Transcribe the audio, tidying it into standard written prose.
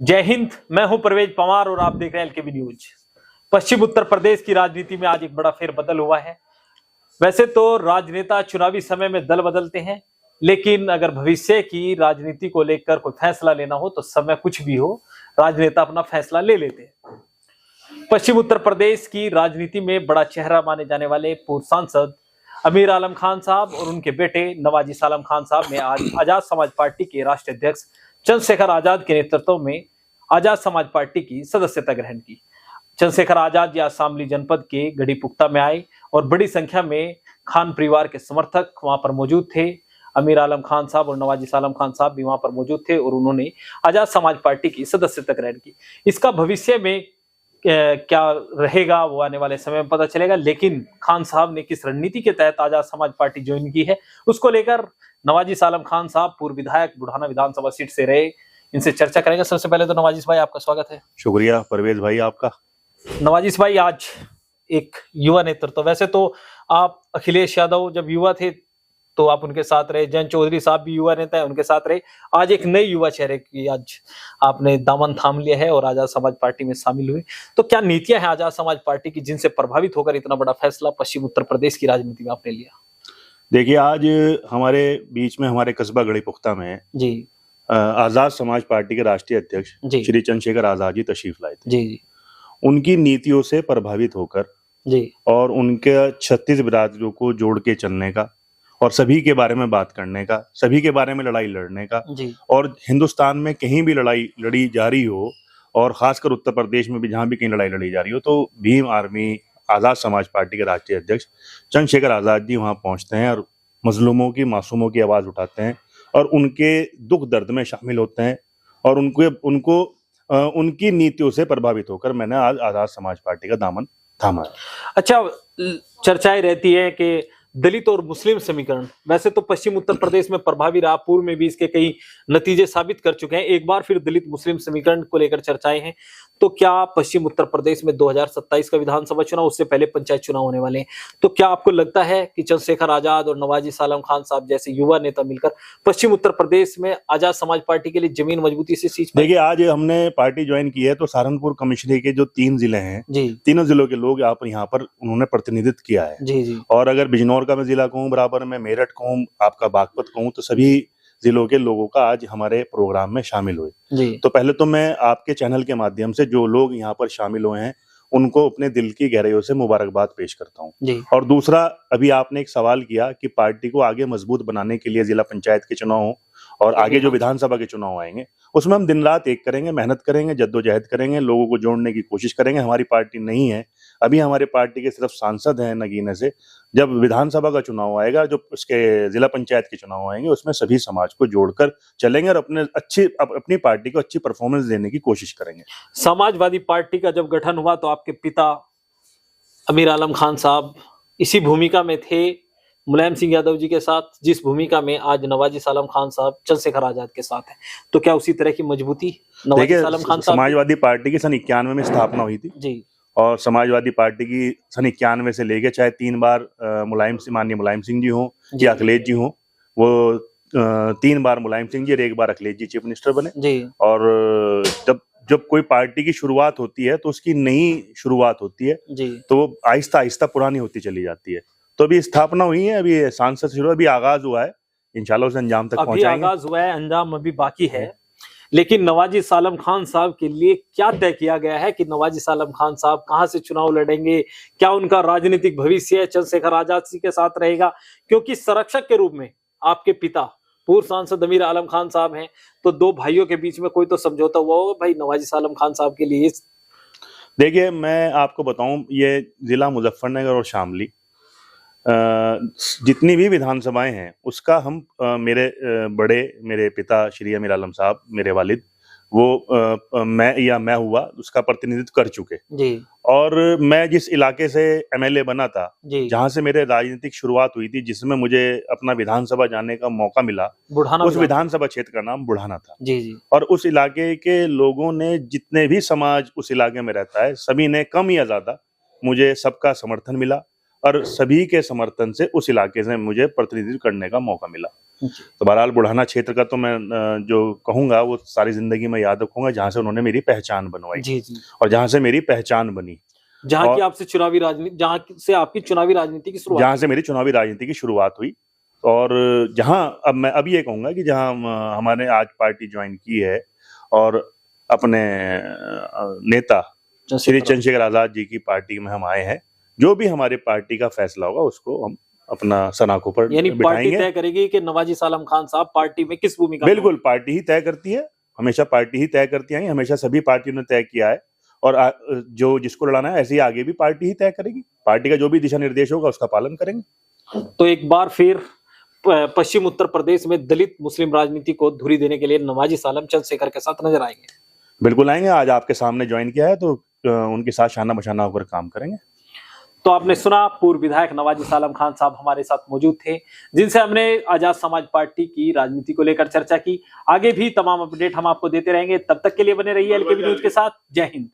जय हिंद। मैं हूं परवेज पवार और आप देख रहे हैं एलकेबी न्यूज। पश्चिम उत्तर प्रदेश की राजनीति में आज एक बड़ा फेरबदल हुआ है। वैसे तो राजनेता चुनावी समय में दल बदलते हैं, लेकिन अगर भविष्य की राजनीति को लेकर कोई फैसला लेना हो तो समय कुछ भी हो, राजनेता अपना फैसला ले लेते हैं। पश्चिम उत्तर प्रदेश की राजनीति में बड़ा चेहरा माने जाने वाले पूर्व सांसद अमीर आलम खान साहब और उनके बेटे नवाजिश आलम खान साहब ने आज आजाद समाज पार्टी के राष्ट्रीय अध्यक्ष चंद्रशेखर आजाद के नेतृत्व में आजाद समाज पार्टी की सदस्यता ग्रहण की। चंद्रशेखर आजाद आज शामली जनपद के गढ़ीपुख्ता में आए और बड़ी संख्या में खान परिवार के समर्थक वहां पर मौजूद थे। अमीर आलम खान साहब और नवाजिश आलम खान साहब भी वहां पर मौजूद थे और उन्होंने आजाद समाज पार्टी की सदस्यता ग्रहण की। इसका भविष्य में क्या रहेगा वो आने वाले समय में पता चलेगा, लेकिन खान साहब ने किस रणनीति के तहत आजाद समाज पार्टी ज्वाइन की है उसको लेकर नवाजिश आलम खान साहब पूर्व विधायक बुढ़ाना विधानसभा सीट से रहे, इनसे चर्चा करेंगे। सबसे पहले तो नवाजिश भाई आपका स्वागत है। शुक्रिया परवेज भाई आपका। नवाजिश भाई, आज एक युवा नेतृत्व, वैसे तो आप अखिलेश यादव जब युवा थे तो आप उनके साथ रहे, जयंत चौधरी साहब भी युवा नेता है उनके साथ रहे, आज एक नए युवा चेहरे की आज आपने दामन थाम लिया है और आजाद समाज पार्टी में शामिल हुए। तो क्या नीतियां हैं आजाद समाज पार्टी की जिनसे प्रभावित होकर इतना बड़ा फैसला पश्चिम उत्तर प्रदेश की राजनीति में आपने लिया? देखिए, आज हमारे बीच में हमारे कस्बा गढ़ीपुख्ता में जी आजाद समाज पार्टी के राष्ट्रीय अध्यक्ष जी श्री चंद्रशेखर आजाद जी तशरीफ लाए थे। जी उनकी नीतियों से प्रभावित होकर जी और उनके 36 बिरादरियों को जोड़ के चलने का और सभी के बारे में बात करने का, सभी के बारे में लड़ाई लड़ने का, जी और हिंदुस्तान में कहीं भी लड़ाई लड़ी जा रही हो और खासकर उत्तर प्रदेश में भी जहां भी कहीं लड़ाई लड़ी जा रही हो तो भीम आर्मी आजाद समाज पार्टी के राष्ट्रीय अध्यक्ष चंद्रशेखर आजाद जी वहां पहुंचते हैं और मजलूमों की, मासूमों की आवाज उठाते हैं और उनके दुख दर्द में शामिल होते हैं और उनको उनकी नीतियों से प्रभावित होकर मैंने आज आजाद समाज पार्टी का दामन थामा है। अच्छा, चर्चाएं रहती है कि दलित और मुस्लिम समीकरण, वैसे तो पश्चिम उत्तर प्रदेश में प्रभावी रहा, पूर्व में भी इसके कई नतीजे साबित कर चुके हैं, एक बार फिर दलित मुस्लिम समीकरण को लेकर चर्चाएं हैं। तो क्या पश्चिम उत्तर प्रदेश में 2027 का विधानसभा चुनाव, उससे पहले पंचायत चुनाव होने वाले हैं, तो क्या आपको लगता है कि चंद्रशेखर आजाद और नवाजिश आलम खान साहब जैसे युवा नेता मिलकर पश्चिम उत्तर प्रदेश में आजाद समाज पार्टी के लिए जमीन मजबूती से सींच पाएंगे? देखिए, आज हमने पार्टी ज्वाइन की है तो सहारनपुर कमिश्नरी के जो 3 जिले हैं, जी तीनों जिलों के लोग यहाँ पर उन्होंने प्रतिनिधित्व किया है। जी जी और अगर बिजनौर का मैं जिला कहूँ, बराबर में मेरठ कहूँ, आपका बागपत कहूँ, तो सभी जिलों के लोगों का आज हमारे प्रोग्राम में शामिल हुए। जी तो पहले तो मैं आपके चैनल के माध्यम से जो लोग यहाँ पर शामिल हुए हैं उनको अपने दिल की गहराइयों से मुबारकबाद पेश करता हूँ। जी और दूसरा, अभी आपने एक सवाल किया कि पार्टी को आगे मजबूत बनाने के लिए जिला पंचायत के चुनाव हो और आगे जो विधानसभा के चुनाव आएंगे उसमें हम दिन रात एक करेंगे, मेहनत करेंगे, जद्दोजहद करेंगे, लोगों को जोड़ने की कोशिश करेंगे। हमारी पार्टी नहीं है अभी, हमारे पार्टी के सिर्फ सांसद हैं नगीने से। जब विधानसभा का चुनाव आएगा, जो उसके जिला पंचायत के चुनाव आएंगे, उसमें सभी समाज को जोड़कर चलेंगे और अपनी पार्टी को अच्छी परफॉर्मेंस देने की कोशिश करेंगे। समाजवादी पार्टी का जब गठन हुआ तो आपके पिता अमीर आलम खान साहब इसी भूमिका में थे, मुलायम सिंह यादव जी के साथ, जिस भूमिका में आज नवाजिश आलम खान साहब चंद्रशेखर आजाद के साथ है। तो क्या उसी तरह की मजबूती नवाजिश आलम खान साहब? समाजवादी पार्टी की सन 91 में स्थापना हुई थी जी, और समाजवादी पार्टी की सन 91 से लेके चाहे 3 बार माननीय मुलायम सिंह जी हों या अखिलेश जी हों, वो 3 बार मुलायम सिंह जी और 1 बार अखिलेश जी चीफ मिनिस्टर बने। जी और जब कोई पार्टी की शुरुआत होती है तो उसकी नई शुरुआत होती है, जी तो वो आहिस्ता आहिस्ता पुरानी होती चली जाती है। तो अभी स्थापना हुई है, अभी सांसद शुरू, अभी आगाज हुआ है, इंशाल्लाह उसे अंजाम तक अभी पहुंचाएंगे। आगाज हुआ है, अंजाम अभी बाकी है। लेकिन नवाजिश आलम खान साहब के लिए क्या तय किया गया है कि नवाजिश आलम खान साहब कहां से चुनाव लड़ेंगे? क्या उनका राजनीतिक भविष्य चंद्रशेखर आजाद जी के साथ रहेगा? क्योंकि संरक्षक के रूप में आपके पिता पूर्व सांसद अमीर आलम खान साहब हैं, तो दो भाइयों के बीच में कोई तो समझौता हुआ होगा भाई नवाजिश आलम खान साहब के लिए। देखिए, मैं आपको बताऊं, ये जिला मुजफ्फरनगर और शामली जितनी भी विधानसभाएं हैं उसका हम मेरे पिता श्री अमीर आलम साहब, मेरे वालिद, वो मैं हुआ उसका प्रतिनिधित्व कर चुके। जी और मैं जिस इलाके से एमएलए बना था, जी जहां से मेरे राजनीतिक शुरुआत हुई थी, जिसमें मुझे अपना विधानसभा जाने का मौका मिला, बुढ़ाना उस विधानसभा क्षेत्र का नाम बुढ़ाना था। जी जी और उस इलाके के लोगों ने, जितने भी समाज उस इलाके में रहता है, सभी ने कम या ज्यादा मुझे सबका समर्थन मिला और सभी के समर्थन से उस इलाके से मुझे प्रतिनिधित्व करने का मौका मिला। तो बहरहाल बुढ़ाना क्षेत्र का तो मैं जो कहूंगा वो सारी जिंदगी में याद रखूंगा, जहां से उन्होंने मेरी पहचान बनवाई जी जी, और जहां से मेरी पहचान बनी, जहां की आपसे चुनावी राजनीति, जहां से आपकी चुनावी राजनीति की शुरुआत, जहां से मेरी चुनावी राजनीति की शुरुआत हुई। और जहां अब मैं अब ये कहूंगा कि जहां हमारे आज पार्टी ज्वाइन की है और अपने नेता श्री चंद्रशेखर आजाद जी की पार्टी में हम आए हैं, जो भी हमारी पार्टी का फैसला होगा उसको हम अपना सनाखों पर यानी पार्टी बिठाएंगे। तय करेगी कि नवाजी सालम खान साहब पार्टी में किस भूमिका में बिल्कुल पार्टी ही तय करती है, हमेशा पार्टी ही तय करती है, हमेशा सभी पार्टियों ने तय किया है। और जो जिसको लड़ाना है ऐसे ही आगे भी पार्टी ही तय करेगी, पार्टी का जो भी दिशा निर्देश होगा उसका पालन करेंगे। तो एक बार फिर पश्चिम उत्तर प्रदेश में दलित मुस्लिम राजनीति को धुरी देने के लिए नवाजी सालम चंद्रशेखर के साथ नजर आएंगे। बिल्कुल आएंगे, आज आपके सामने ज्वाइन किया है तो उनके साथ शाना बशाना होकर काम करेंगे। तो आपने सुना, पूर्व विधायक नवाजी सालम खान साहब हमारे साथ मौजूद थे, जिनसे हमने आजाद समाज पार्टी की राजनीति को लेकर चर्चा की। आगे भी तमाम अपडेट हम आपको देते रहेंगे, तब तक के लिए बने रहिए एलकेबी न्यूज के साथ। जय हिंद।